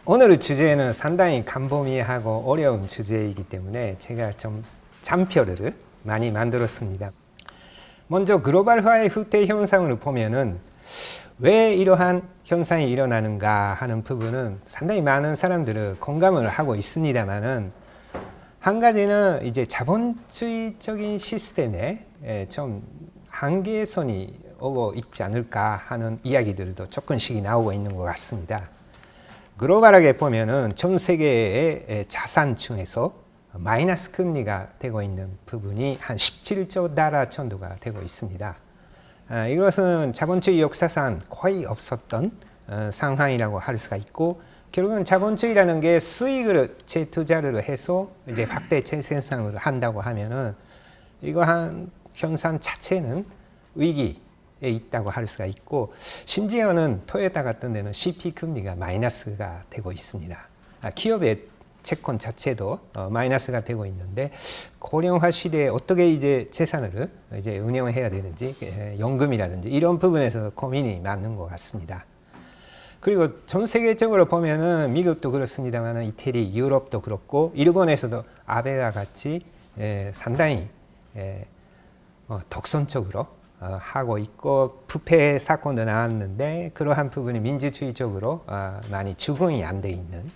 오늘의 주제는 상당히 광범위하고 어려운 주제이기 때문에 제가 좀 잠표를 많이 만들었습니다. 먼저 글로벌화의 후퇴 현상을 보면은 왜 이러한 현상이 일어나는가 하는 부분은 상당히 많은 사람들은 공감을 하고 있습니다만은 한 가지는 이제 자본주의적인 시스템에 좀 한계선이 오고 있지 않을까 하는 이야기들도 조금씩 나오고 있는 것 같습니다. 글로벌하게 보면은 전 세계의 자산 중에서 마이너스 금리가 되고 있는 부분이 한 17조 달러 정도가 되고 있습니다. 이것은 자본주의 역사상 거의 없었던 상황이라고 할 수가 있고, 결국은 자본주의라는 게 수익을 재투자를 해서 이제 확대 재생산을 한다고 하면은 이러한 현상 자체는 위기에 있다고 할 수가 있고, 심지어는 토요타 같은 데는 CP 금리가 마이너스가 되고 있습니다. 기업의 채권 자체도 마이너스가 되고 있는데, 고령화 시대에 어떻게 이제 재산을 이제 운영해야 되는지, 연금이라든지 이런 부분에서 고민이 많은 것 같습니다. 그리고 전 세계적으로 보면은 미국도 그렇습니다만 이태리, 유럽도 그렇고 일본에서도 아베와 같이 상당히 독선적으로 하고 있고, 부패 사건도 나왔는데 그러한 부분이 민주주의적으로 많이 적응이 안 돼 있는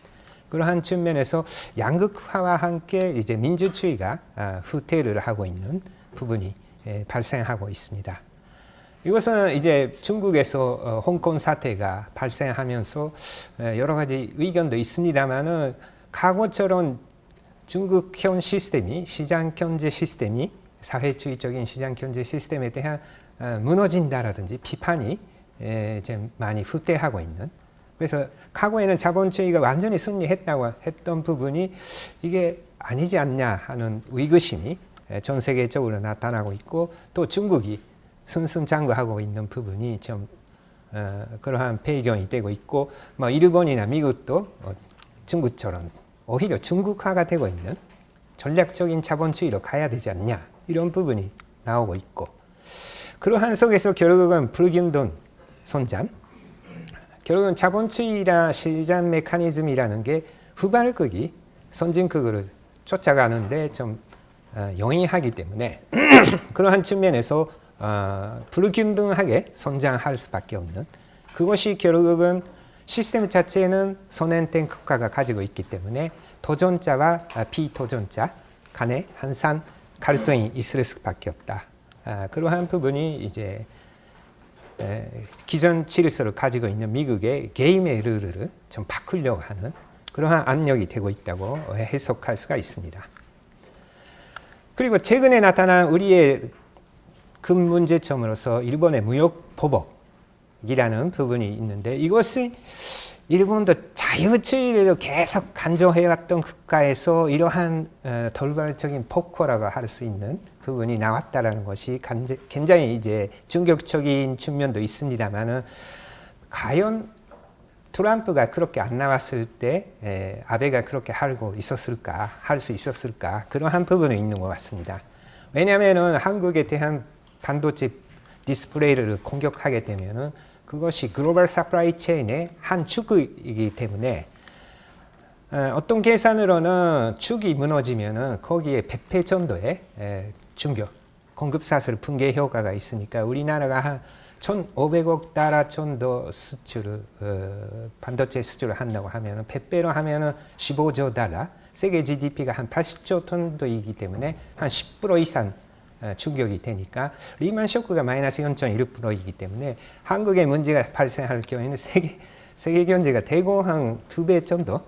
그러한 측면에서 양극화와 함께 이제 민주주의가 후퇴를 하고 있는 부분이 발생하고 있습니다. 이것은 이제 중국에서 홍콩 사태가 발생하면서 여러 가지 의견도 있습니다만은 과거처럼 중국형 시스템이 시장 경제 시스템이 사회주의적인 시장 경제 시스템에 대한 무너진다라든지 비판이 이제 많이 후퇴하고 있는, 그래서 과거에는 자본주의가 완전히 승리했다고 했던 부분이 이게 아니지 않냐 하는 의구심이 전 세계적으로 나타나고 있고, 또 중국이 승승장구하고 있는 부분이 좀 그러한 배경이 되고 있고, 뭐 일본이나 미국도 중국처럼 오히려 중국화가 되고 있는 전략적인 자본주의로 가야 되지 않냐 이런 부분이 나오고 있고, 그러한 속에서 결국은 불균등 손잡, 결국은 자본주의나 시장 메커니즘이라는 게 후발극이 선진국을 쫓아가는데 좀 용이하기 때문에 그러한 측면에서 불균등하게 성장할 수밖에 없는, 그것이 결국은 시스템 자체는 선행된 국가가 가지고 있기 때문에 도전자와 비도전자 간에 항상 갈등이 있을 수밖에 없다. 그러한 부분이 이제 기존 질서를 가지고 있는 미국의 게임의 룰을 좀 바꾸려고 하는 그러한 압력이 되고 있다고 해석할 수가 있습니다. 그리고 최근에 나타난 우리의 큰 문제점으로서 일본의 무역 보복이라는 부분이 있는데, 이것이 일본도 자유주의를 계속 강조해왔던 국가에서 이러한 돌발적인 폭거라고 할 수 있는 부분이 나왔다라는 것이 굉장히 이제 충격적인 측면도 있습니다만은, 과연 트럼프가 그렇게 안 나왔을 때 아베가 그렇게 할 수 있었을까, 그러한 부분이 있는 것 같습니다. 왜냐하면은 한국에 대한 반도체 디스플레이를 공격하게 되면은 그것이 글로벌 서플라이 체인의 한 축이기 때문에 어떤 계산으로는 축이 무너지면은 거기에 100배 정도의 충격, 공급사슬 붕괴 효과가 있으니까 우리나라가 한 1,500억 달러 정도 수출을 반도체 수출을 한다고 하면은 100배로 하면은 15조 달러, 세계 GDP가 한 80조 정도이기 때문에 한 10% 이상 충격이 되니까, 리만 쇼크가 마이너스 0.1%이기 때문에 한국에 문제가 발생할 경우에는 세계 경제가 대고 한 2배 정도의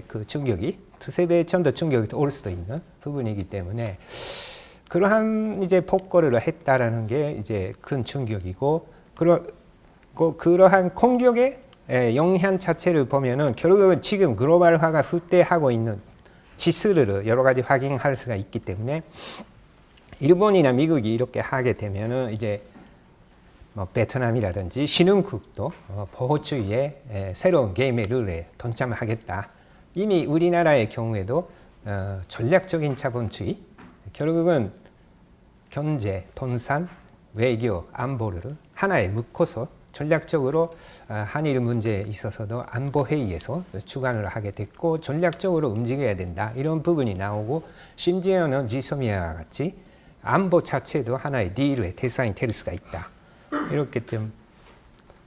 그 충격이, 2~3배 정도 충격이 올 수도 있는 부분이기 때문에, 그러한 이제 폭거를 했다라는 게 이제 큰 충격이고, 그러한 공격의 영향 자체를 보면은 결국은 지금 글로벌화가 후퇴하고 있는 지수를 여러 가지 확인할 수가 있기 때문에, 일본이나 미국이 이렇게 하게 되면은 이제 뭐 베트남이라든지 신흥국도 보호주의의 새로운 게임의 룰에 동참하겠다. 이미 우리나라의 경우에도 전략적인 자본주의, 결국은 경제, 돈산, 외교, 안보를 하나에 묶어서 전략적으로 한일 문제에 있어서도 안보 회의에서 주관을 하게 됐고 전략적으로 움직여야 된다 이런 부분이 나오고 심지어는 지소미아와 같이 안보 자체도 하나의 딜의 대상이 될 수가 있다. 이렇게 좀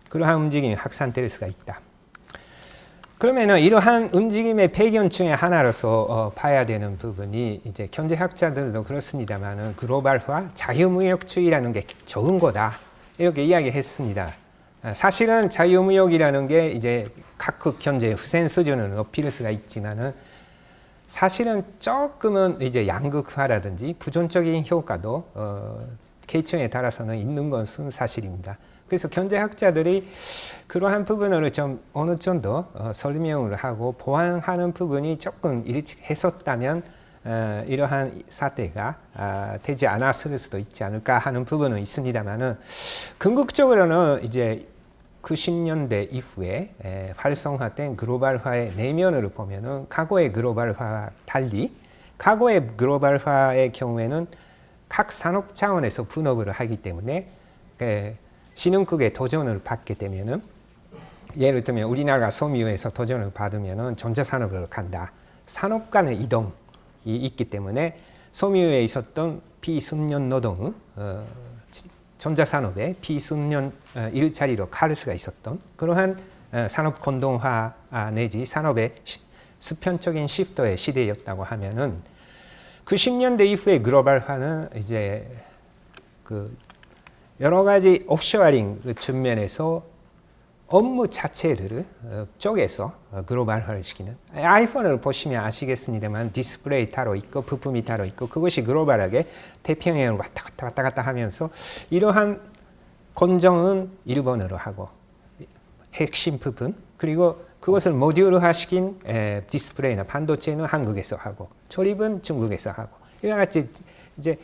그러한 움직임이 확산될 수가 있다. 그러면은 이러한 움직임의 배경층의 하나로서 봐야 되는 부분이 이제 경제학자들도 그렇습니다만은 글로벌화, 자유무역주의라는 게 좋은 거다 이렇게 이야기했습니다. 사실은 자유무역이라는 게 이제 각국 경제의 후생 수준을 높일 수가 있지만은 사실은 조금은 이제 양극화라든지 부정적인 효과도 계층에 따라서는 있는 것은 사실입니다. 그래서 경제학자들이 그러한 부분을 좀 어느 정도 설명을 하고 보완하는 부분이 조금 일찍했었다면 이러한 사태가 되지 않았을 수도 있지 않을까 하는 부분은 있습니다만은 궁극적으로는 이제 90년대 이후에 활성화된 글로벌화의 내면을 보면은 과거의 글로벌화와 달리 과거의 글로벌화의 경우에는 각 산업 차원에서 분업을 하기 때문에 신흥국의 도전을 받게 되면은 예를 들면 우리나라가 섬유에서 도전을 받으면은 전자산업으로 간다. 산업 간의 이동이 있기 때문에 섬유에 있었던 비순년 노동은 전자산업의 비순년 일자리로 갈 수가 있었던 그러한 산업 공동화 내지 산업의 수평적인 시프트의 시대였다고 하면은 90년대 이후의 글로벌화는 이제 그 여러 가지 옵쇼어링 그 측면에서 업무 자체를 쪼개서 글로벌화를 시키는 아이폰을 보시면 아시겠습니다만 디스플레이 따로 있고 부품이 따로 있고 그것이 글로벌하게 태평양을 왔다 갔다 하면서 이러한 공정은 일본어로 하고 핵심 부분 그리고 그것을 모듈화 시킨 디스플레이나 반도체는 한국에서 하고 조립은 중국에서 하고 이와 같이 이제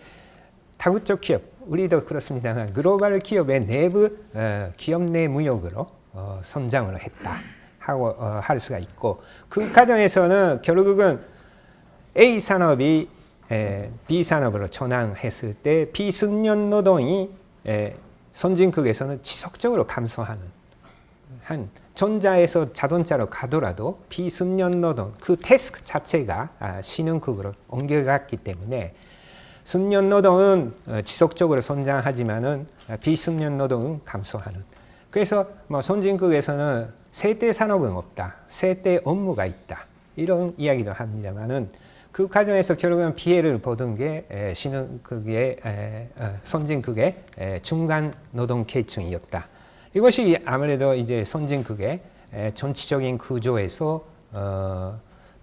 다국적 기업 우리도 그렇습니다만 글로벌 기업의 내부 기업 내 무역으로 성장을 했다 하고 할 수가 있고 그 과정에서는 결국은 A 산업이 B 산업으로 전환했을 때 비순년 노동이 선진국에서는 지속적으로 감소하는 한 전자에서 자동차로 가더라도 비순년 노동 그 태스크 자체가 신흥국으로 옮겨갔기 때문에 순년 노동은 지속적으로 성장하지만은 비순년 노동은 감소하는. 그래서 뭐 선진국에서는 세대 산업은 없다, 세대 업무가 있다 이런 이야기도 합니다만은 그 과정에서 결국은 피해를 보던 게 신흥국의 선진국의 중간 노동 계층이었다. 이것이 아무래도 이제 선진국의 정치적인 구조에서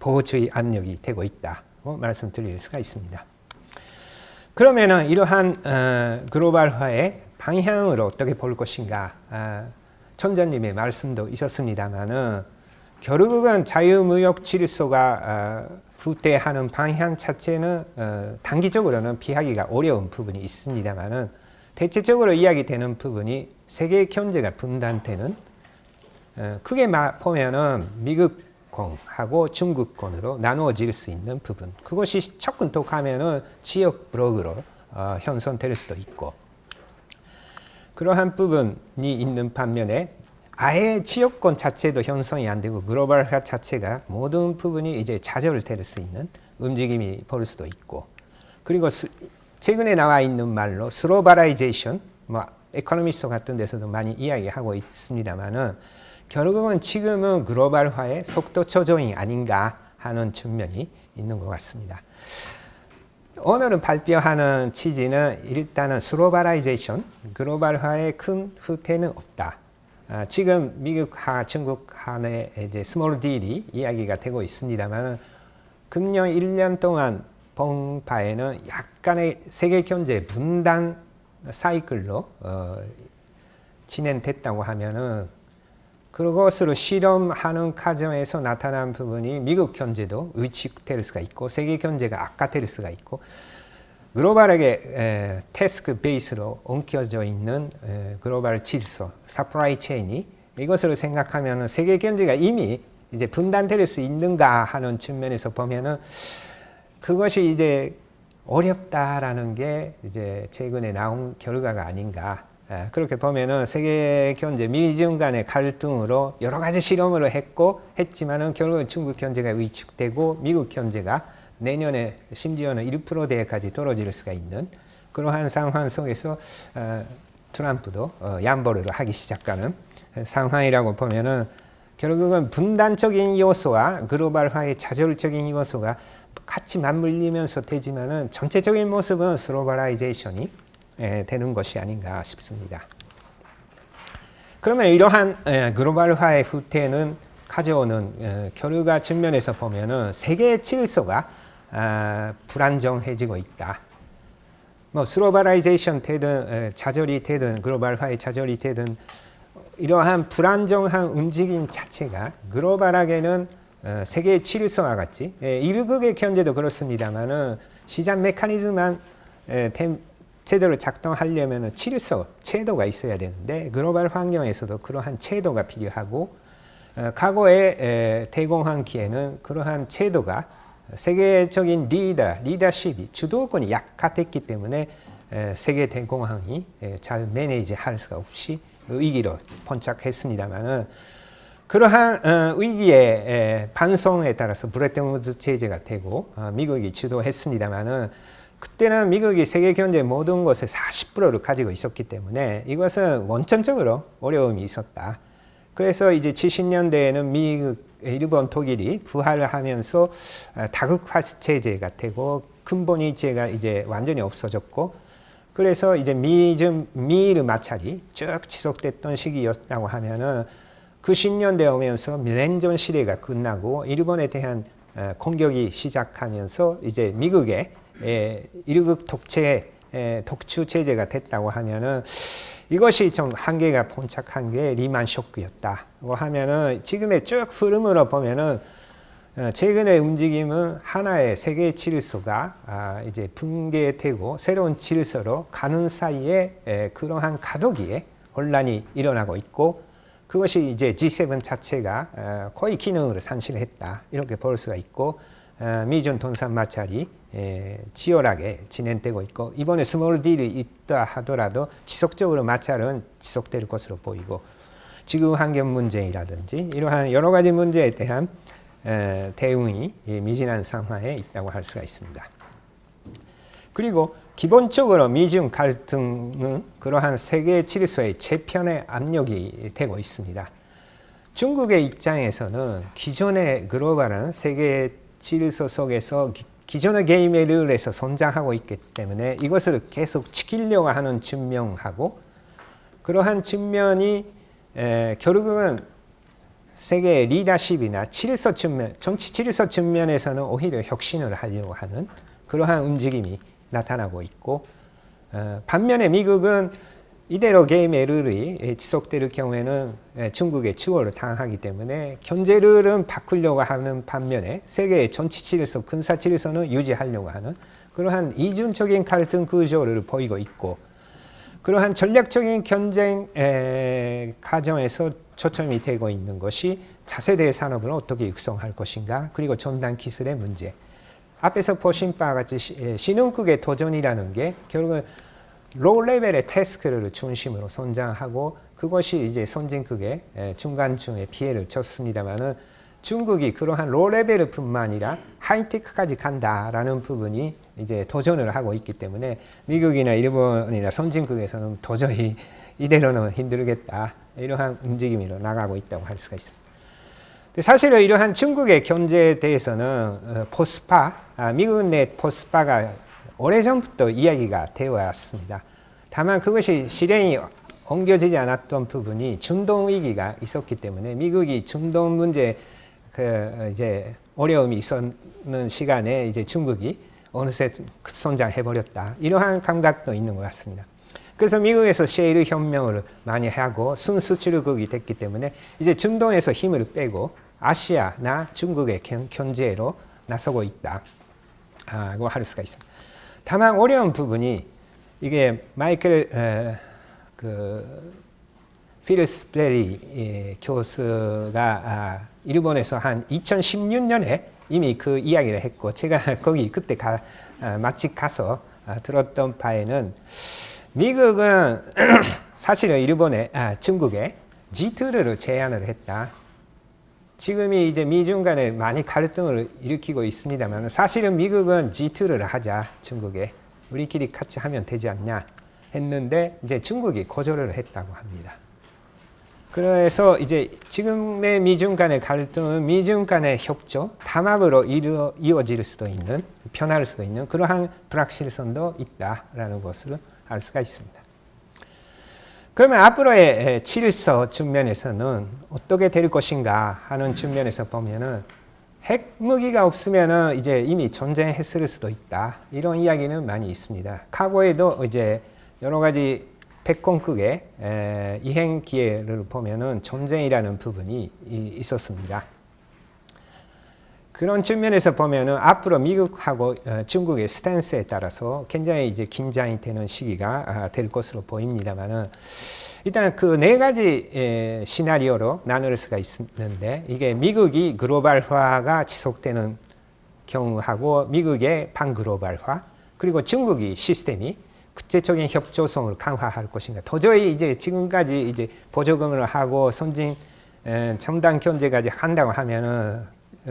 보호주의 압력이 되고 있다고 말씀드릴 수가 있습니다. 그러면은 이러한 글로벌화의 방향을 어떻게 볼 것인가? 천자님의 말씀도 있었습니다만은 결국은 자유무역 질서가 후퇴하는 방향 자체는 단기적으로는 피하기가 어려운 부분이 있습니다만은 대체적으로 이야기되는 부분이 세계 경제가 분단되는 크게 보면은 미국권하고 중국권으로 나누어질 수 있는 부분 그것이 조금 더 가면은 지역 블록으로 형성될 수도 있고 그러한 부분이 있는 반면에 아예 지역권 자체도 형성이 안 되고 글로벌화 자체가 모든 부분이 이제 좌절될 수 있는 움직임이 벌 수도 있고 그리고 최근에 나와 있는 말로 슬로벌라이제이션 뭐 에코노미스트 같은 데서도 많이 이야기하고 있습니다만은 결국은 지금은 글로벌화의 속도 조정이 아닌가 하는 측면이 있는 것 같습니다. 오늘은 발표하는 취지는 일단은 슬로벌라이제이션, 글로벌화의 큰 후퇴는 없다. 지금 미국화, 중국화의 이제 스몰 딜이 이야기가 되고 있습니다만 금년 1년 동안 본 바에는 약간의 세계 경제 분단 사이클로 진행됐다고 하면은 그것으로 실험하는 과정에서 나타난 부분이 미국 경제도 위축될 수가 있고 세계 경제가 악화될 수가 있고 글로벌하게 태스크 베이스로 엉켜져 있는 글로벌 질서, 서플라이 체인이 이것을 생각하면 세계 경제가 이미 이제 분단될 수 있는가 하는 측면에서 보면은 그것이 이제 어렵다라는 게 이제 최근에 나온 결과가 아닌가 그렇게 보면은 세계 경제 미중 간의 갈등으로 여러 가지 실험을 했지만은 결국은 중국 경제가 위축되고 미국 경제가 내년에 심지어는 1%대까지 떨어질 수가 있는 그러한 상황 속에서 트럼프도 양보를 하기 시작하는 상황이라고 보면은 결국은 분단적인 요소와 글로벌화의 자율적인 요소가 같이 맞물리면서 되지만은 전체적인 모습은 글로벌라이제이션이 되는 것이 아닌가 싶습니다. 그러면 이러한 글로벌화의 후퇴는 가져오는 결과 측면에서 보면은 세계 질서가 불안정해지고 있다. 뭐 글로벌라이제이션 되든 좌절이 되든 글로벌화의 좌절이 되든 이러한 불안정한 움직임 자체가 글로벌하게는 세계 질서와 같이 일국의 경제도 그렇습니다만은 시장 메커니즘만 제대로 작동하려면 질서, 제도가 있어야 되는데 글로벌 환경에서도 그러한 제도가 필요하고 과거의 대공황기에는 그러한 제도가 세계적인 리더십이 주도권이 약화됐기 때문에 세계 대공황이 잘 매니지할 수가 없이 위기로 번쩍했습니다만은 그러한 위기의 반성에 따라서 브레튼 우드 체제가 되고 미국이 주도했습니다만은 그때는 미국이 세계 경제 모든 것의 40%를 가지고 있었기 때문에 이것은 원천적으로 어려움이 있었다. 그래서 이제 70년대에는 미국, 일본, 독일이 부활을 하면서 다극화 체제가 되고 근본이체가 이제 완전히 없어졌고 그래서 이제 미일 마찰이 쭉 지속됐던 시기였다고 하면은 그 10년대 오면서 밀렌전 시대가 끝나고 일본에 대한 공격이 시작하면서 이제 미국의 일국 독주 체제가 됐다고 하면은 이것이 좀 한계가 봉착한 게 리만 쇼크였다고 하면은 지금의 쭉 흐름으로 보면은 최근의 움직임은 하나의 세계 질서가 이제 붕괴되고 새로운 질서로 가는 사이에 그러한 가도기에 혼란이 일어나고 있고 그것이 이제 G7 자체가 거의 기능을 상실했다 이렇게 볼 수가 있고 미중 돈산 마찰이 치열하게 진행되고 있고 이번에 스몰 딜이 있다 하더라도 지속적으로 마찰은 지속될 것으로 보이고 지구 환경 문제라든지 이러한 여러 가지 문제에 대한 대응이 미진한 상황에 있다고 할 수가 있습니다. 그리고 기본적으로 미중 갈등은 그러한 세계 질서의 재편의 압력이 되고 있습니다. 중국의 입장에서는 기존의 글로벌한 세계 질서 속에서 기존의 게임의 룰에서 성장하고 있기 때문에 이것을 계속 지키려고 하는 측면하고 그러한 측면이 결국은 세계의 리더십이나 질서 측면, 정치 질서 측면에서는 오히려 혁신을 하려고 하는 그러한 움직임이 나타나고 있고 반면에 미국은 이대로 게임의 룰이 지속될 경우에는 중국의 추월을 당하기 때문에 경제 룰은 바꾸려고 하는 반면에 세계의 정치 질서, 군사 질서는 유지하려고 하는 그러한 이중적인 갈등 구조를 보이고 있고 그러한 전략적인 경쟁 과정에서 초점이 되고 있는 것이 차세대 산업을 어떻게 육성할 것인가 그리고 첨단 기술의 문제 앞에서 보신 바와 같이 신흥국의 도전이라는 게 결국은 로우 레벨의 태스크를 중심으로 성장하고 그것이 이제 선진국의 중간층에 피해를 줬습니다만은 중국이 그러한 로우 레벨뿐만 아니라 하이테크까지 간다라는 부분이 이제 도전을 하고 있기 때문에 미국이나 일본이나 선진국에서는 도저히 이대로는 힘들겠다 이러한 움직임으로 나가고 있다고 할 수가 있습니다. 사실은 이러한 중국의 경제에 대해서는 포스파, 미국 내 포스파가 오래전부터 이야기가 되어 왔습니다. 다만 그것이 실행이 옮겨지지 않았던 부분이 중동 위기가 있었기 때문에 미국이 중동 문제 이제 어려움이 있었는 시간에 이제 중국이 어느새 급성장해 버렸다. 이러한 감각도 있는 것 같습니다. 그래서 미국에서 셰일 혁명을 많이 하고 순수출국이 됐기 때문에 이제 중동에서 힘을 빼고 아시아나 중국의 경제로 나서고 있다고 할 수가 있습니다. 다만 어려운 부분이 이게 마이클 필스베리 교수가 일본에서 한 2016년에 이미 그 이야기를 했고 제가 거기 그때 마치 가서 들었던 바에는 미국은 사실은 중국에 G2를 제안을 했다. 지금이 이제 미중 간에 많이 갈등을 일으키고 있습니다만 사실은 미국은 G2를 하자. 중국에 우리끼리 같이 하면 되지 않냐 했는데 이제 중국이 거절을 했다고 합니다. 그래서 이제 지금의 미중 간의 갈등은 미중 간의 협조, 담합으로 이어질 수도 있는, 변할 수도 있는 그러한 불확실성도 있다라는 것을 알 수가 있습니다. 그러면 앞으로의 질서 측면에서는 어떻게 될 것인가 하는 측면에서 보면은 핵무기가 없으면은 이제 이미 전쟁했을 수도 있다. 이런 이야기는 많이 있습니다. 과거에도 이제 여러 가지 백권극의 이행 기회를 보면은 전쟁이라는 부분이 있었습니다. 그런 측면에서 보면은 앞으로 미국하고 중국의 스탠스에 따라서 굉장히 이제 긴장이 되는 시기가 될 것으로 보입니다만은 일단 그 네 가지 시나리오로 나눌 수가 있는데 이게 미국이 글로벌화가 지속되는 경우하고 미국의 반글로벌화 그리고 중국이 시스템이 국제적인 협조성을 강화할 것인가. 도저히 이제 지금까지 이제 보조금을 하고 선진 첨단 경제까지 한다고 하면은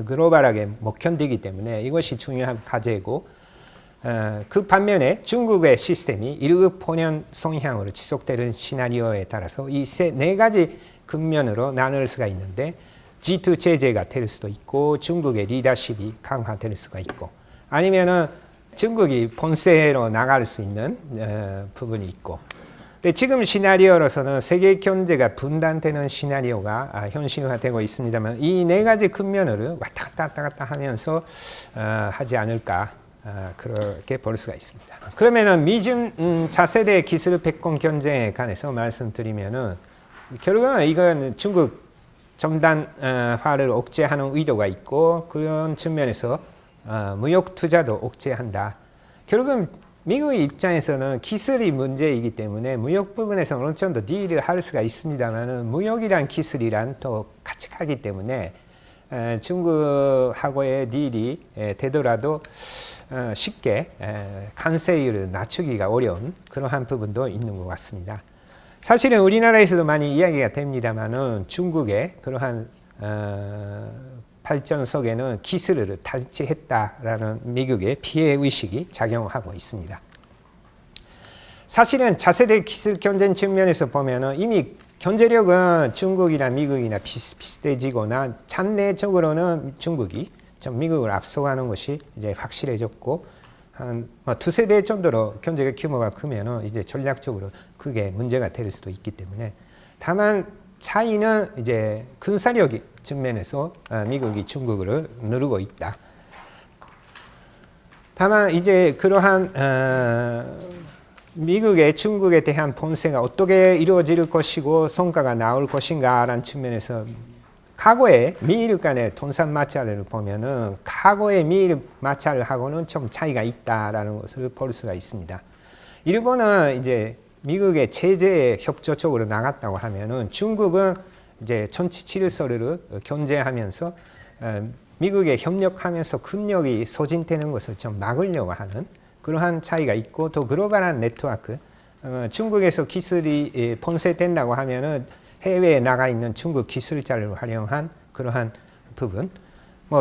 글로벌하게 못 견디기 때문에 이것이 중요한 과제고 그 반면에 중국의 시스템이 일급 본연 성향으로 지속되는 시나리오에 따라서 이 네 가지 측면으로 나눌 수가 있는데 G2 제재가 될 수도 있고 중국의 리더십이 강화될 수가 있고 아니면은 중국이 본세로 나갈 수 있는 부분이 있고 근데 지금 시나리오로서는 세계 경제가 분단되는 시나리오가 현실화되고 있습니다만 이 네 가지 측면을 왔다 갔다 하면서 하지 않을까 그렇게 볼 수가 있습니다. 그러면은 미중 차세대 기술 패권 경쟁에 관해서 말씀드리면은 결국은 이건 중국 첨단화를 억제하는 의도가 있고 그런 측면에서 무역 투자도 억제한다. 결국은 미국의 입장에서는 기술이 문제이기 때문에 무역 부분에서 어느 정도 딜을 할 수가 있습니다만 무역이란 기술이란 또 같이 가기 때문에 중국하고의 딜이 되더라도 쉽게 관세율을 낮추기가 어려운 그러한 부분도 있는 것 같습니다. 사실은 우리나라에서도 많이 이야기가 됩니다만 중국의 그러한 발전 속에는 기술을 탈취했다라는 미국의 피해의식이 작용하고 있습니다. 사실은 차세대 기술 경쟁 측면에서 보면 이미 경제력은 중국이나 미국이나 비슷비슷해지거나 장래적으로는 중국이 좀 미국을 앞서가는 것이 이제 확실해졌고 한 두세 배 정도로 경제 규모가 크면은 이제 전략적으로 그게 문제가 될 수도 있기 때문에 다만 차이는 이제 군사력 측면에서 미국이 중국을 누르고 있다. 다만 이제 그러한 미국의 중국에 대한 본세가 어떻게 이루어질 것이고 성과가 나올 것인가라는 측면에서 과거의 미일 간의 돈산 마찰을 보면은 과거의 미일 마찰하고는 좀 차이가 있다라는 것을 볼 수가 있습니다. 일본은 이제 미국의 제재에 협조적으로 나갔다고 하면은 중국은 이제 전치 질서를 견제하면서 미국에 협력하면서 국력이 소진되는 것을 좀 막으려고 하는 그러한 차이가 있고 또 글로벌한 네트워크 중국에서 기술이 본세된다고 하면은 해외에 나가 있는 중국 기술자를 활용한 그러한 부분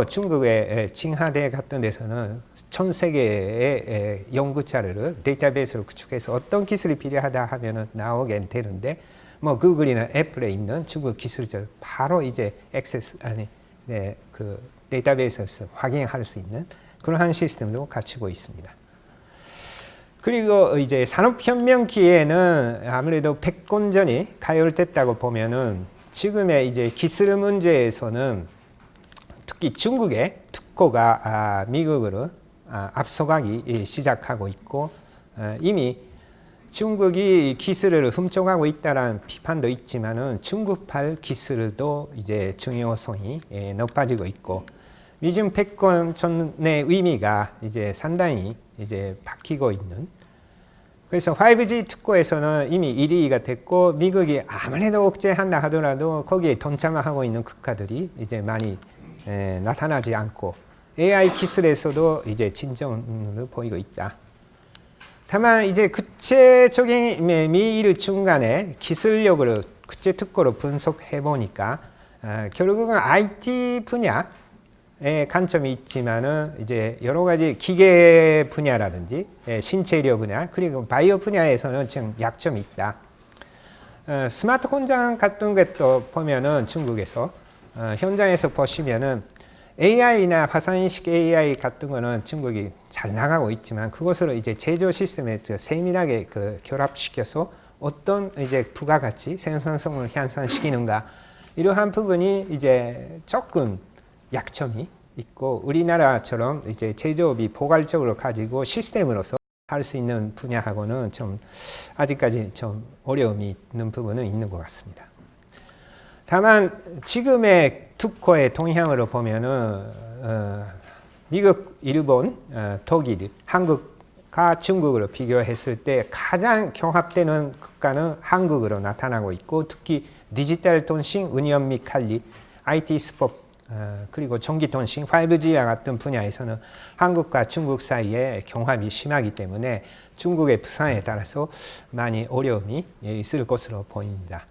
중국의 칭하대 같은 데서는 전 세계의 연구자료를 데이터베이스로 구축해서 어떤 기술이 필요하다 하면은 나오게 되는데 구글이나 애플에 있는 중국 기술자를 바로 이제 그 데이터베이스에서 확인할 수 있는 그러한 시스템도 갖추고 있습니다. 그리고 이제 산업혁명 기에는 아무래도 패권전이 가열됐다고 보면은 지금의 이제 기술 문제에서는 특히 중국의 특허가 미국으로 앞서가기 시작하고 있고 이미 중국이 기술을 훔쳐가고 있다는 비판도 있지만은 중국발 기술도 이제 중요성이 높아지고 있고 미중 패권전의 의미가 이제 상당히 이제 바뀌고 있는. 그래서 5G 특허에서는 이미 1위가 됐고 미국이 아무래도 억제한다 하더라도 거기에 동참하고 있는 국가들이 이제 많이 나타나지 않고 AI 기술에서도 이제 진전을 보이고 있다. 다만 이제 구체적인 미일 중간에 기술력으로 국제 특허로 분석해 보니까 결국은 IT 분야의 관점이 있지만은 이제 여러 가지 기계 분야라든지 신체의료 분야 그리고 바이오 분야에서는 좀 약점이 있다. 스마트 공장 같은 것도 보면은 중국에서 현장에서 보시면은 AI나 화상인식 AI 같은 거는 중국이 잘 나가고 있지만 그것으로 이제 제조 시스템에 세밀하게 결합시켜서 어떤 이제 부가가치 생산성을 향상시키는가 이러한 부분이 이제 조금 약점이 있고 우리나라처럼 이제 제조업이 포괄적으로 가지고 시스템으로서 할 수 있는 분야하고는 좀 아직까지 좀 어려움이 있는 부분은 있는 것 같습니다. 다만 지금의 특허의 동향으로 보면은 미국, 일본, 독일, 한국과 중국으로 비교했을 때 가장 경합되는 국가는 한국으로 나타나고 있고 특히 디지털 통신, 운영 및 관리, IT 스포츠 그리고 전기통신, 5G와 같은 분야에서는 한국과 중국 사이에 경합이 심하기 때문에 중국의 부상에 따라서 많이 어려움이 있을 것으로 보입니다.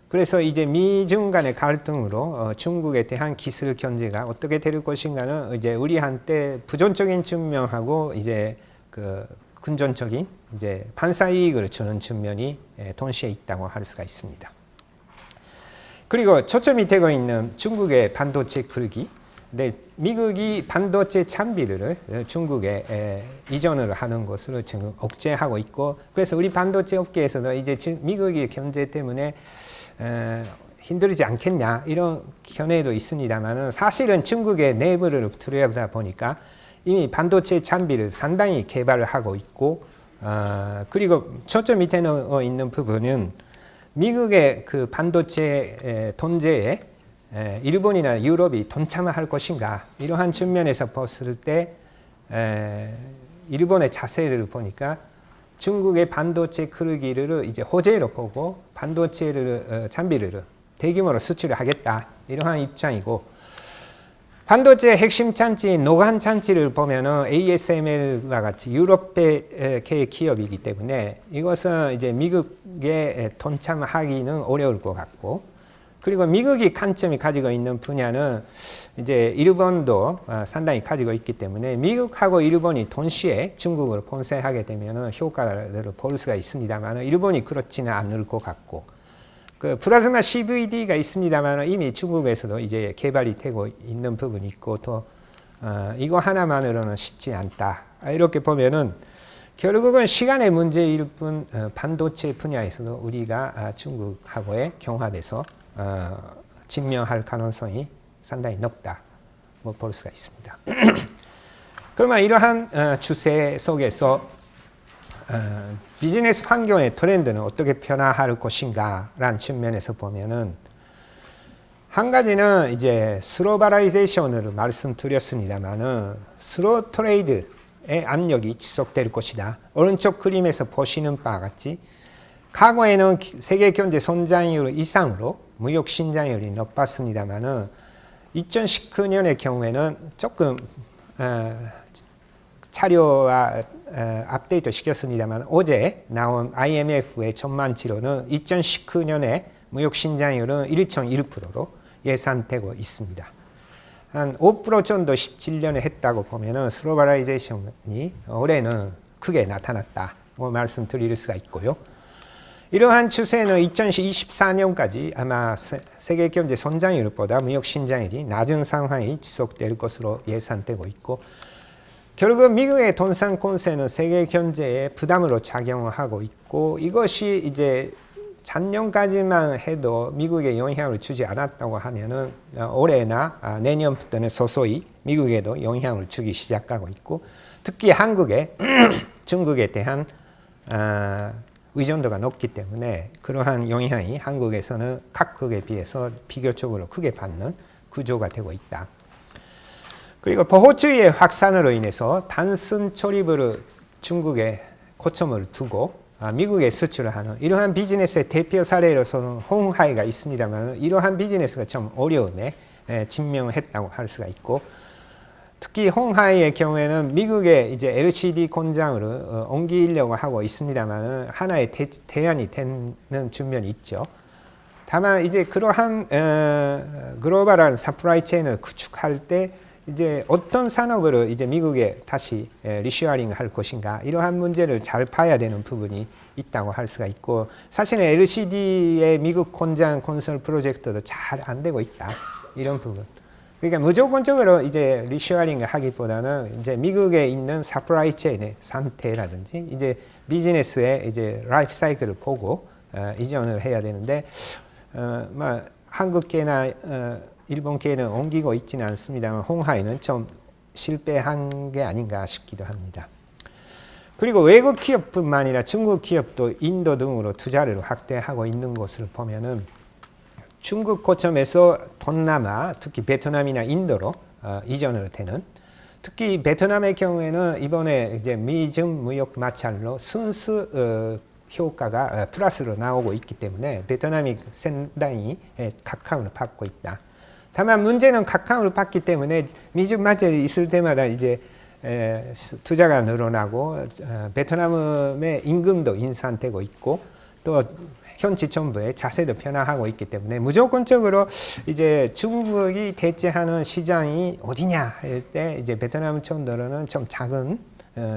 그래서 이제 미중 간의 갈등으로 중국에 대한 기술 견제가 어떻게 될 것인가는 이제 우리한테 부정적인 측면하고 이제 근전적인 이제 반사 이익을 주는 측면이 동시에 있다고 할 수가 있습니다. 그리고 초점이 되고 있는 중국의 반도체 크기, 근데 미국이 반도체 장비를 중국에 이전을 하는 것으로 지금 억제하고 있고, 그래서 우리 반도체 업계에서도 이제 미국의 견제 때문에 힘들지 않겠냐 이런 견해도 있습니다만은 사실은 중국의 내부를 들여다 보니까 이미 반도체 장비를 상당히 개발을 하고 있고, 그리고 초점이 되어 있는 부분은 미국의 그 반도체 통제에 일본이나 유럽이 동참할 것인가 이러한 측면에서 봤을 때 일본의 자세를 보니까 중국의 반도체 크기를 이제 호재로 보고 반도체를 장비를 대규모로 수출을 하겠다 이러한 입장이고, 반도체 핵심 장치 노관 장치를 보면은 ASML과 같이 유럽계 기업이기 때문에 이것은 이제 미국에 동참하기는 어려울 것 같고, 그리고 미국이 관점이 가지고 있는 분야는 이제 일본도 상당히 가지고 있기 때문에 미국하고 일본이 동시에 중국을 봉쇄하게 되면은 효과를 볼 수가 있습니다만 일본이 그렇지는 않을 것 같고, 그 플라즈마 CVD가 있습니다만 이미 중국에서도 이제 개발이 되고 있는 부분이 있고 또 이거 하나만으로는 쉽지 않다. 이렇게 보면은 결국은 시간의 문제일 뿐 반도체 분야에서도 우리가 중국하고의 경합에서 직면할 가능성이 상당히 높다. 볼 수가 있습니다. 그러면 이러한 추세 속에서 비즈니스 환경의 트렌드는 어떻게 변화할 것인가 라는 측면에서 보면은 한 가지는 이제 슬로벌라이제이션을 말씀드렸습니다만은 슬로 트레이드의 압력이 지속될 것이다. 오른쪽 그림에서 보시는 바와 같이 과거에는 세계 경제 성장률 이상으로 무역 신장률이 높았습니다만은 2019년의 경우에는 조금 차료와 업데이트 시켰습니다만 어제 나온 IMF의 전망치로는 2019년에 무역 신장률은 1.1%로 예상되고 있습니다. 한 5% 정도 17년에 했다고 보면은 슬로벌라이제이션이 올해는 크게 나타났다고 말씀드릴 수가 있고요. 이러한 추세는 2024년까지 아마 세계 경제 성장률보다 무역 신장률이 낮은 상황이 지속될 것으로 예상되고 있고, 결국 미국의 돈산 권세는 세계 경제에 부담으로 작용하고 있고, 이것이 이제 작년까지만 해도 미국에 영향을 주지 않았다고 하면은 올해나 내년부터는 서서히 미국에도 영향을 주기 시작하고 있고, 특히 한국에 중국에 대한 의존도가 높기 때문에 그러한 영향이 한국에서는 각국에 비해서 비교적으로 크게 받는 구조가 되고 있다. 그리고 보호주의의 확산으로 인해서 단순 조립을 중국에 고점을 두고 미국에 수출을 하는 이러한 비즈니스의 대표 사례로서는 홍하이가 있습니다만 이러한 비즈니스가 좀 어려움에 직면했다고 할 수가 있고, 특히 홍하이의 경우에는 미국의 이제 LCD 공장으로 옮기려고 하고 있습니다만 하나의 대안이 되는 측면이 있죠. 다만 이제 그러한 글로벌한 서플라이 체인을 구축할 때 이제 어떤 산업으로 이제 미국에 다시 리쇼어링 할 것인가 이러한 문제를 잘 봐야 되는 부분이 있다고 할 수가 있고, 사실은 LCD의 미국 공장 건설 프로젝트도 잘 안 되고 있다 이런 부분. 그러니까 무조건적으로 이제 리쇼어링을 하기보다는 이제 미국에 있는 서플라이 체인의 상태라든지 이제 비즈니스의 이제 라이프 사이클을 보고 이전을 해야 되는데 한국계나 일본계는 옮기고 있지는 않습니다만 홍하이는 좀 실패한 게 아닌가 싶기도 합니다. 그리고 외국 기업뿐만 아니라 중국 기업도 인도 등으로 투자를 확대하고 있는 것을 보면은 중국 고점에서 동남아, 특히 베트남이나 인도로 이전을 되는, 특히 베트남의 경우에는 이번에 이제 미중 무역 마찰로 순수 효과가 플러스로 나오고 있기 때문에 베트남이 상당히 각광을 받고 있다. 다만 문제는 각광을 받기 때문에 미중 마찰이 있을 때마다 이제 투자가 늘어나고 베트남의 임금도 인상되고 있고 또 현지 정부의 자세도 변화하고 있기 때문에 무조건적으로 이제 중국이 대체하는 시장이 어디냐 할 때 이제 베트남 정도로는 좀 작은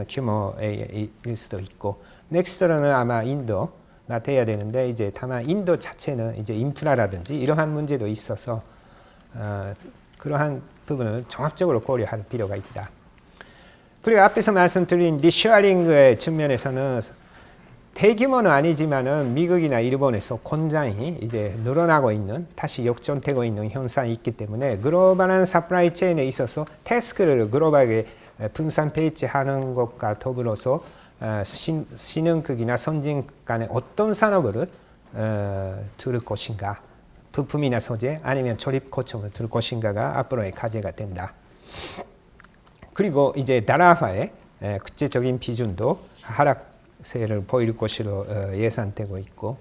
규모일 수도 있고, 넥스트로는 아마 인도가 돼야 되는데 이제 다만 인도 자체는 이제 인프라라든지 이러한 문제도 있어서 그러한 부분을 종합적으로 고려할 필요가 있다. 그리고 앞에서 말씀드린 리쇼어링의 측면에서는 대규모는 아니지만은 미국이나 일본에서 공장이 이제 늘어나고 있는, 다시 역전되고 있는 현상이 있기 때문에 글로벌한 서플라이 체인에 있어서 태스크를 글로벌하게 분산 배치하는 것과 더불어서 신흥국이나 선진국 간에 어떤 산업을 들을 것인가, 부품이나 소재 아니면 조립 거점을 들을 것인가가 앞으로의 과제가 된다. 그리고 이제 달러화의 국제적인 비중도 하락세를 보일 것으로 예상되고 있고,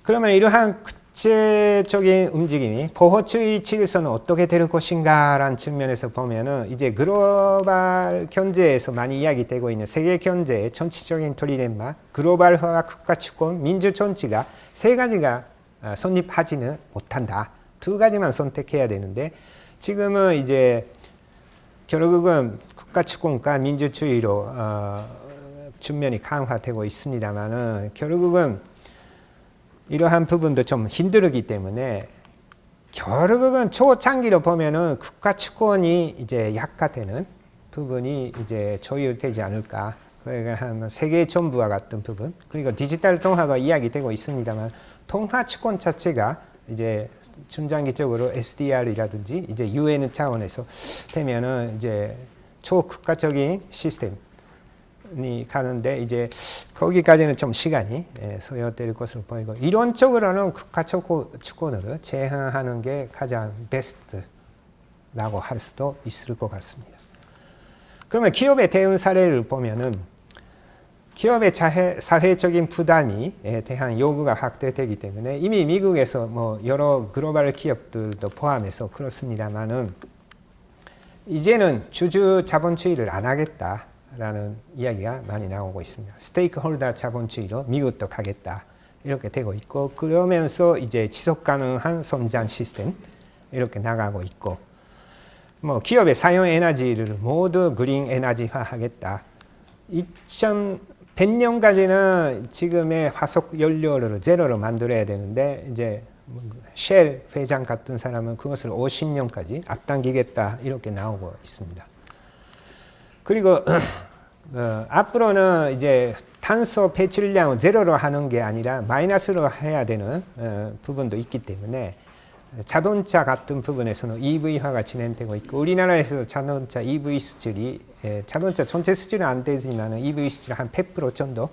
그러면 이러한 국제적인 움직임이 보호주의 측에서는 어떻게 될 것인가라는 측면에서 보면은 이제 글로벌 경제에서 많이 이야기되고 있는 세계 경제의 전체적인 트리레마, 글로벌화와 국가 주권, 민주 정치가 세 가지가 성립하지는 못한다. 두 가지만 선택해야 되는데 지금은 이제 결국은 국가 주권과 민주주의로 측면이 강화되고 있습니다만은 결국은 이러한 부분도 좀 힘들기 때문에 결국은 초장기로 보면은 국가 주권이 이제 약화되는 부분이 이제 조율되지 않을까. 그러니까 한 세계 정부와 같은 부분, 그리고 디지털 통화가 이야기되고 있습니다만 통화 주권 자체가 이제 중장기적으로 SDR이라든지 이제 UN 차원에서 되면은 이제 초국가적인 시스템이 가는데 이제 거기까지는 좀 시간이 소요될 것으로 보이고, 이론적으로는 국가 주권을 제한하는 게 가장 베스트라고 할 수도 있을 것 같습니다. 그러면 기업의 대응 사례를 보면은 기업의 사회적인 부담에 대한 요구가 확대되기 때문에 이미 미국에서 뭐 여러 글로벌 기업들도 포함해서 그렇습니다만은 이제는 주주 자본주의를 안 하겠다라는 이야기가 많이 나오고 있습니다. 스테이크홀더 자본주의로 미국도 가겠다 이렇게 되고 있고, 그러면서 이제 지속 가능한 성장 시스템 이렇게 나가고 있고, 뭐 기업의 사용 에너지를 모두 그린 에너지화 하겠다. 2100년까지는 지금의 화석 연료를 제로로 만들어야 되는데 이제 쉘 회장 같은 사람은 그것을 50년까지 앞당기겠다 이렇게 나오고 있습니다. 그리고 앞으로는 이제 탄소 배출량을 제로로 하는 게 아니라 마이너스로 해야 되는 부분도 있기 때문에 자동차 같은 부분에서는 EV화가 진행되고 있고, 우리나라에서 자동차 EV 수출이 자동차 전체 수출은 안 되지만 EV 수출 한 100% 정도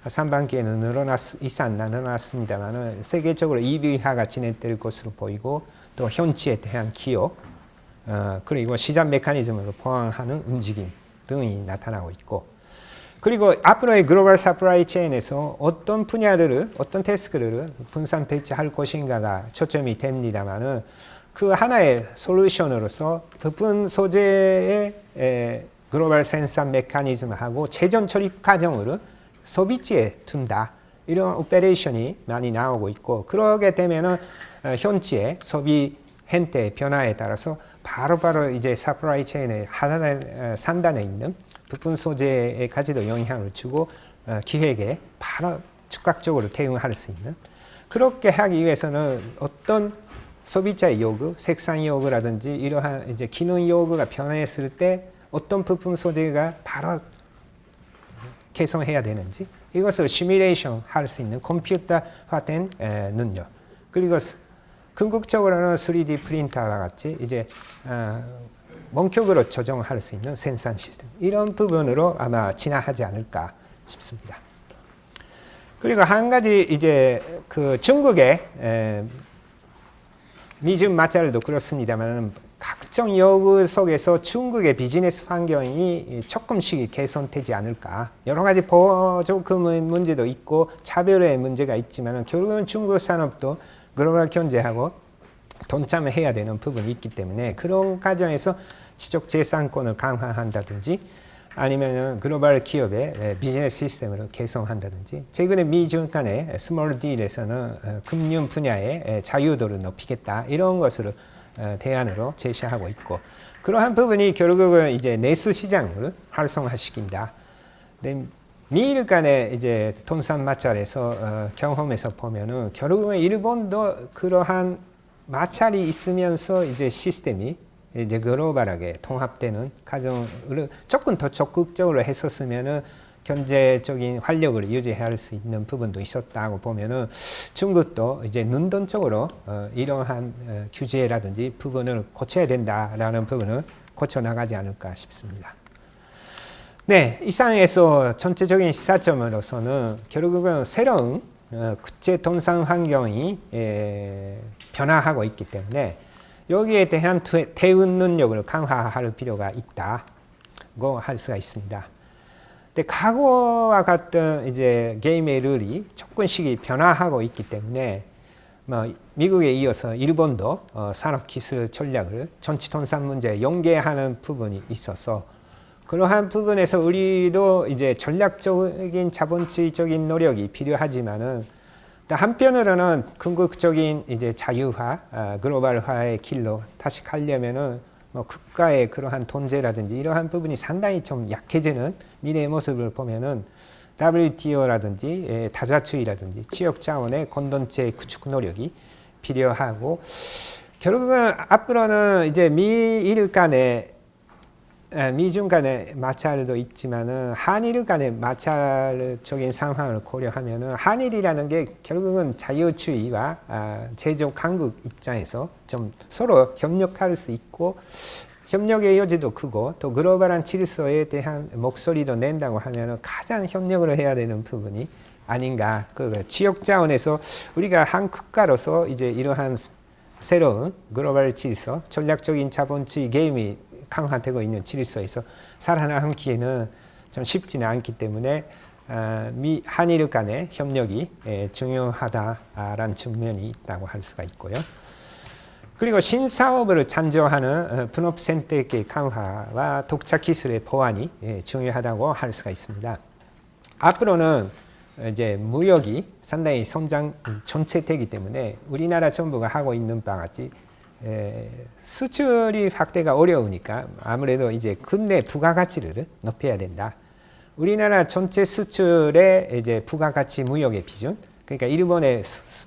상반기에는 늘어났습니다만 세계적으로 EV화가 진행될 것으로 보이고, 또 현지에 대한 기여 그리고 시장 메커니즘을 보완하는 움직임 등이 나타나고 있고, 그리고 앞으로의 글로벌 서플라이 체인에서 어떤 분야를, 어떤 태스크를 분산 배치할 것인가가 초점이 됩니다만은 그 하나의 솔루션으로서 부품 소재의 글로벌 생산 메커니즘하고 최전 처리 과정으로 소비지에 둔다. 이런 오퍼레이션이 많이 나오고 있고, 그러게 되면은 현지의 소비 행태의 변화에 따라서 바로바로 이제 서플라이 체인의 하단에 상단에 있는 부품 소재에까지도 영향을 주고 기획에 바로 즉각적으로 대응할 수 있는, 그렇게 하기 위해서는 어떤 소비자의 요구, 생산 요구라든지 이러한 이제 기능 요구가 변화했을 때 어떤 부품 소재가 바로 개선해야 되는지, 이것을 시뮬레이션 할 수 있는 컴퓨터화된 능력, 그리고 궁극적으로는 3D 프린터와 같이 이제 원격으로 조정할 수 있는 생산 시스템, 이런 부분으로 아마 진화하지 않을까 싶습니다. 그리고 한 가지 이제 그 중국의 미중 마찰도 그렇습니다만 각종 요구 속에서 중국의 비즈니스 환경이 조금씩 개선되지 않을까. 여러 가지 보조금 문제도 있고 차별의 문제가 있지만 결국은 중국 산업도 글로벌 경제하고 동참해야 되는 부분이 있기 때문에 그런 과정에서 지적 재산권을 강화한다든지 아니면 글로벌 기업의 비즈니스 시스템을 개선한다든지, 최근에 미중 간의 스몰 딜에서는 금융 분야의 자유도를 높이겠다, 이런 것을 대안으로 제시하고 있고, 그러한 부분이 결국은 이제 내수 시장을 활성화시킨다. 미일 간의 이제 통상 마찰에서 경험에서 보면은 결국은 일본도 그러한 마찰이 있으면서 이제 시스템이 이제 글로벌하게 통합되는 과정을 조금 더 적극적으로 했었으면은 경제적인 활력을 유지할 수 있는 부분도 있었다고 보면은 중국도 이제 능동적으로 이러한 규제라든지 부분을 고쳐야 된다라는 부분을 고쳐 나가지 않을까 싶습니다. 네, 이상에서 전체적인 시사점으로서는 결국은 새로운 국제 통상 환경이 변화하고 있기 때문에 여기에 대한 대응 능력을 강화할 필요가 있다고 할 수가 있습니다. 근데 과거와 같은 이제 게임의 룰이 조금씩 변화하고 있기 때문에 미국에 이어서 일본도 산업기술 전략을 전치통상 문제에 연계하는 부분이 있어서 그러한 부분에서 우리도 이제 전략적인 자본주의적인 노력이 필요하지만은 한편으로는 궁극적인 이제 자유화, 글로벌화의 길로 다시 가려면은 국가의 그러한 통제라든지 이러한 부분이 상당히 좀 약해지는 미래의 모습을 보면은 WTO라든지 다자주의라든지 지역 자원의 공동체 구축 노력이 필요하고, 결국은 앞으로는 이제 미중 간의 마찰도 있지만은 한일 간의 마찰적인 상황을 고려하면은 한일이라는 게 결국은 자유주의와 제조 강국 입장에서 좀 서로 협력할 수 있고 협력의 여지도 크고 또 글로벌한 질서에 대한 목소리도 낸다고 하면은 가장 협력을 해야 되는 부분이 아닌가. 그 지역 자원에서 우리가 한 국가로서 이제 이러한 새로운 글로벌 질서, 전략적인 자본주의 게임이 강화되고 있는 질서에서 살아남기에는 좀 쉽지는 않기 때문에 한일 간의 협력이 중요하다라는 측면이 있다고 할 수가 있고요. 그리고 신사업을 창조하는 분업 생태계 강화와 독자 기술의 보완이 중요하다고 할 수가 있습니다. 앞으로는 이제 무역이 상당히 성장 전체되기 때문에 우리나라 정부가 하고 있는 바와 같이 수출이 확대가 어려우니까 아무래도 이제 국내 부가가치를 높여야 된다. 우리나라 전체 수출의 이제 부가가치 무역의 비중, 그러니까 일본의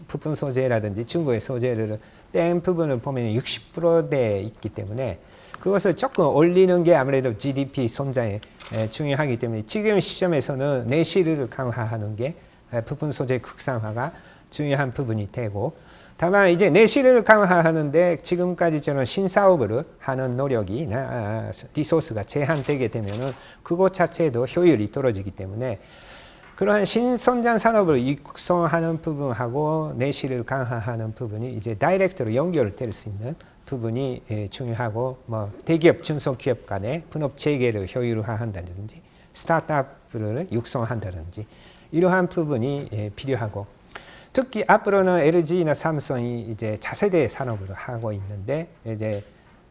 부품 소재라든지 중국의 소재를 뺀 부분을 보면 60%대에 있기 때문에 그것을 조금 올리는 게 아무래도 GDP 성장에 중요하기 때문에 지금 시점에서는 내실을 강화하는 게 부품 소재 국산화가 중요한 부분이 되고, 다만 이제 내실을 강화하는데 지금까지처럼 신사업을 하는 노력이나 리소스가 제한되게 되면은 그것 자체도 효율이 떨어지기 때문에 그러한 신성장 산업을 육성하는 부분하고 내실을 강화하는 부분이 이제 다이렉트로 연결될 수 있는 부분이 중요하고, 대기업, 중소기업 간의 분업 체계를 특히 앞으로는 LG나 삼성이 이제 차세대 산업을 하고 있는데 이제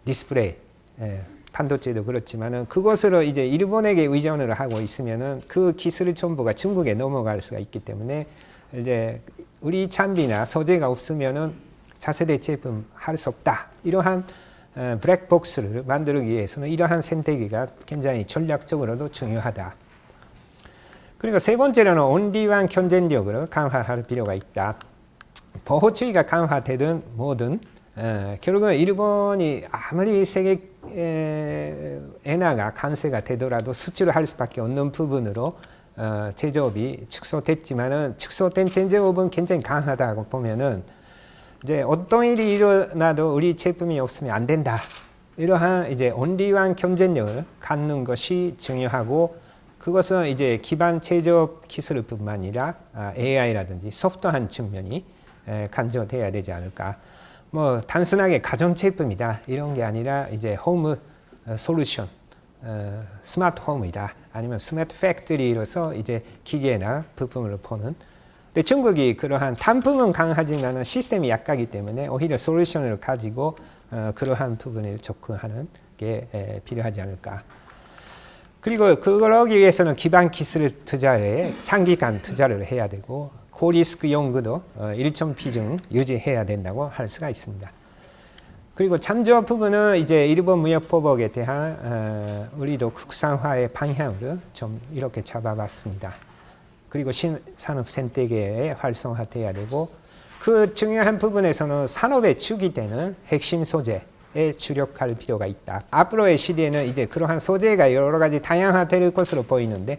디스플레이, 반도체도 그렇지만은 그것으로 이제 일본에게 의존을 하고 있으면은 그 기술 전부가 중국에 넘어갈 수가 있기 때문에 이제 우리 장비나 소재가 없으면은 차세대 제품 할 수 없다. 이러한 블랙박스를 만들기 위해서는 이러한 선택이가 굉장히 전략적으로도 중요하다. 그리고 세 번째로는 온리완 경쟁력을 강화할 필요가 있다. 보호주의가 강화되든 뭐든 결국은 일본이 아무리 세계 엔화가 강세가 되더라도 수출할 수밖에 없는 부분으로 제조업이 축소됐지만은 축소된 제조업은 굉장히 강하다고 보면은 이제 어떤 일이 일어나도 우리 제품이 없으면 안 된다. 이러한 이제 온리완 경쟁력을 갖는 것이 중요하고 그것은 이제 기반 제조업 기술뿐만 아니라 AI라든지 소프트한 측면이 간접돼야 되지 않을까. 뭐 단순하게 가전 제품이다 이런 게 아니라 이제 홈 솔루션, 스마트 홈이다 아니면 스마트 팩토리로서 이제 기계나 부품을 보는. 근데 중국이 그러한 단품은 강하지만 시스템이 약하기 때문에 오히려 솔루션을 가지고 그러한 부분을 접근하는 게 필요하지 않을까. 그리고 그러기 위해서는 기반 기술 투자에 장기간 투자를 해야 되고 고리스크 연구도 일정 비중 유지해야 된다고 할 수가 있습니다. 그리고 참조 부분은 이제 일본 무역보복에 대한 우리도 국산화의 방향으로 좀 이렇게 잡아봤습니다. 그리고 신산업 생태계에 활성화돼야 되고 그 중요한 부분에서는 산업의 축이 되는 핵심 소재에 주력할 필요가 있다. 앞으로의 시대에는 이제 그러한 소재가 여러 가지 다양화될 것으로 보이는데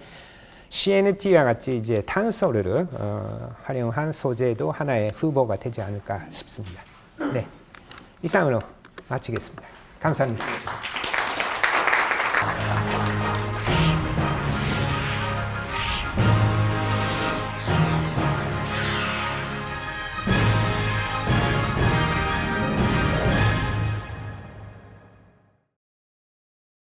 CNT와 같이 이제 탄소를 활용한 소재도 하나의 후보가 되지 않을까 싶습니다. 네, 이상으로 마치겠습니다. 감사합니다.